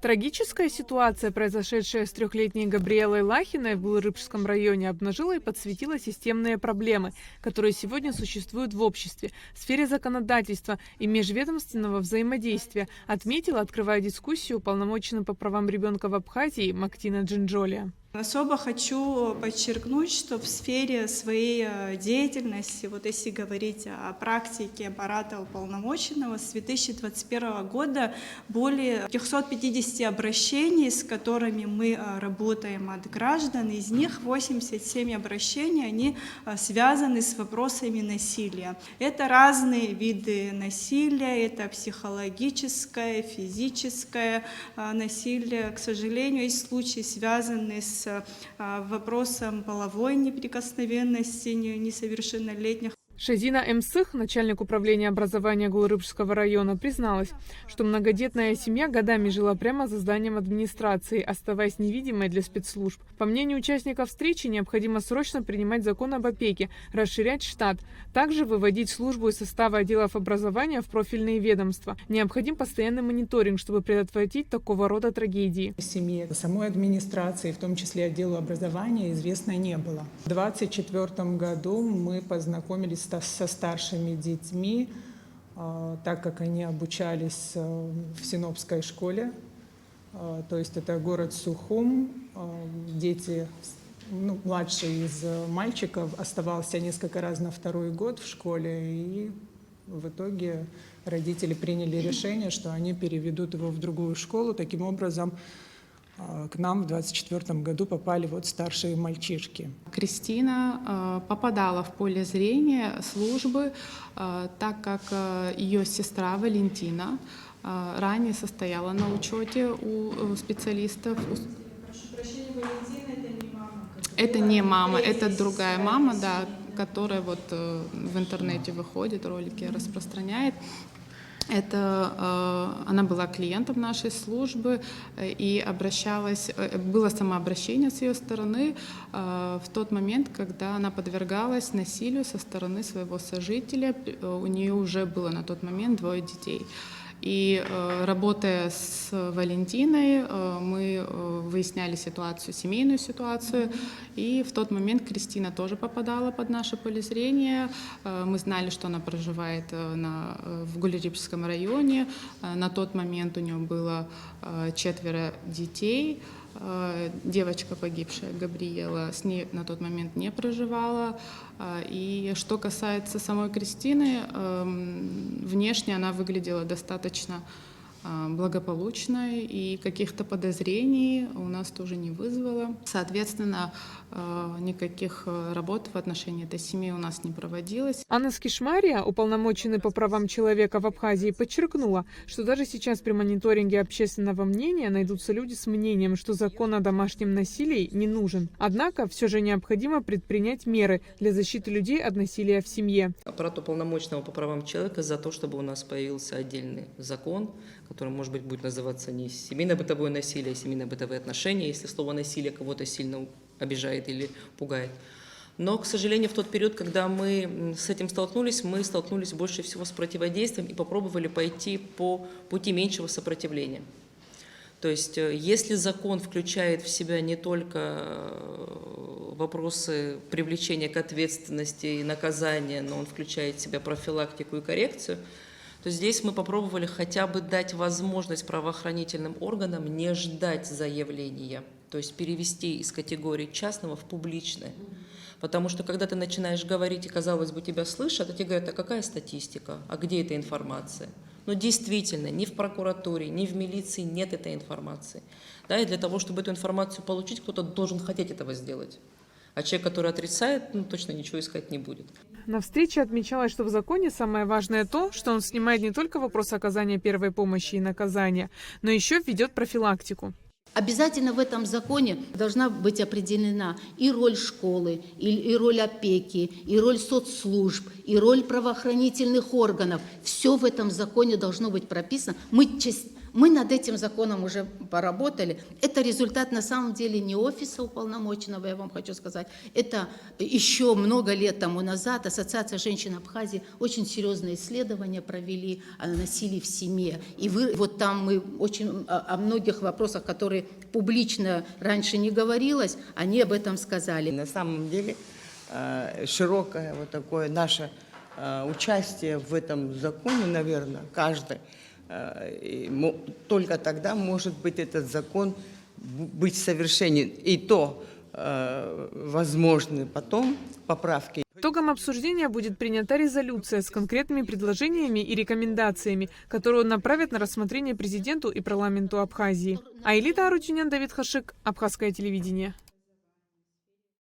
Трагическая ситуация, произошедшая с трехлетней Габриэлой Лахиной в Булырыбском районе, обнажила и подсветила системные проблемы, которые сегодня существуют в обществе, в сфере законодательства и межведомственного взаимодействия, отметила, открывая дискуссию, уполномоченный по правам ребенка в Абхазии Мактина Джинджолия. Особо хочу подчеркнуть, что в сфере своей деятельности, вот если говорить о практике аппарата уполномоченного, с 2021 года более 350 обращений, с которыми мы работаем от граждан, из них 87 обращений, они связаны с вопросами насилия. Это разные виды насилия, это психологическое, физическое насилие. К сожалению, есть случаи, связанные с вопросом половой неприкосновенности несовершеннолетних. Шазина Эмсых, начальник управления образования Булырыбского района, призналась, что многодетная семья годами жила прямо за зданием администрации, оставаясь невидимой для спецслужб. По мнению участников встречи, необходимо срочно принимать закон об опеке, расширять штат, также выводить службу из состава отделов образования в профильные ведомства. Необходим постоянный мониторинг, чтобы предотвратить такого рода трагедии. Семье самой администрации, в том числе отделу образования, известно не было. В 2024 году мы познакомились со старшими детьми, так как они обучались в Синопской школе, то есть это город Сухум. Дети, младший из мальчиков оставался несколько раз на второй год в школе, и в итоге родители приняли решение, что они переведут его в другую школу. Таким образом, к нам в 2024 году попали вот старшие мальчишки. Кристина попадала в поле зрения службы, так как ее сестра Валентина ранее состояла на учете у специалистов. Прошу прощения, Валентина, это не мама. Это не мама, это другая мама, да, которая вот в интернете выходит, ролики распространяет. Она была клиентом нашей службы и обращалась, было самообращение с ее стороны в тот момент, когда она подвергалась насилию со стороны своего сожителя. У нее уже было на тот момент 2 детей. И работая с Валентиной, мы выясняли ситуацию, семейную ситуацию, и в тот момент Кристина тоже попадала под наше поле зрения. Мы знали, что она проживает в Гулерипском районе. На тот момент у нее было 4 детей. Девочка погибшая, Габриэла, с ней на тот момент не проживала. И что касается самой Кристины, внешне она выглядела достаточно благополучной, и каких-то подозрений у нас тоже не вызвало. Соответственно, никаких работ в отношении этой семьи у нас не проводилось. Анна Скишмария, уполномоченный по правам человека в Абхазии, подчеркнула, что даже сейчас при мониторинге общественного мнения найдутся люди с мнением, что закон о домашнем насилии не нужен. Однако все же необходимо предпринять меры для защиты людей от насилия в семье. Аппарат уполномоченного по правам человека за то, чтобы у нас появился отдельный закон, который, может быть, будет называться не семейно-бытовое насилие, а семейно-бытовые отношения, если слово «насилие» кого-то сильно обижает или пугает. Но, к сожалению, в тот период, когда мы с этим столкнулись, мы столкнулись больше всего с противодействием и попробовали пойти по пути меньшего сопротивления. То есть, если закон включает в себя не только вопросы привлечения к ответственности и наказания, но он включает в себя профилактику и коррекцию, то здесь мы попробовали хотя бы дать возможность правоохранительным органам не ждать заявления, то есть перевести из категории частного в публичное. Потому что когда ты начинаешь говорить, и, казалось бы, тебя слышат, а тебе говорят, а какая статистика, а где эта информация? Но действительно, ни в прокуратуре, ни в милиции нет этой информации. Да, и для того, чтобы эту информацию получить, кто-то должен хотеть этого сделать. А человек, который отрицает, точно ничего искать не будет. На встрече отмечалось, что в законе самое важное то, что он снимает не только вопрос оказания первой помощи и наказания, но еще введет профилактику. Обязательно в этом законе должна быть определена и роль школы, и роль опеки, и роль соцслужб, и роль правоохранительных органов. Все в этом законе должно быть прописано. Мы Мы над этим законом уже поработали. Это результат на самом деле не офиса уполномоченного, я вам хочу сказать. Это еще много лет тому назад Ассоциация женщин Абхазии очень серьезные исследования провели о насилии в семье. И вот там мы очень о многих вопросах, которые публично раньше не говорилось, они об этом сказали. На самом деле широкое вот такое наше участие в этом законе, наверное, каждый, только тогда может быть этот закон быть совершенен. И то возможны потом поправки. Итогом обсуждения будет принята резолюция с конкретными предложениями и рекомендациями, которую направят на рассмотрение президенту и парламенту Абхазии. Аэлита Арутюнян, Давид Хашик, Абхазское телевидение.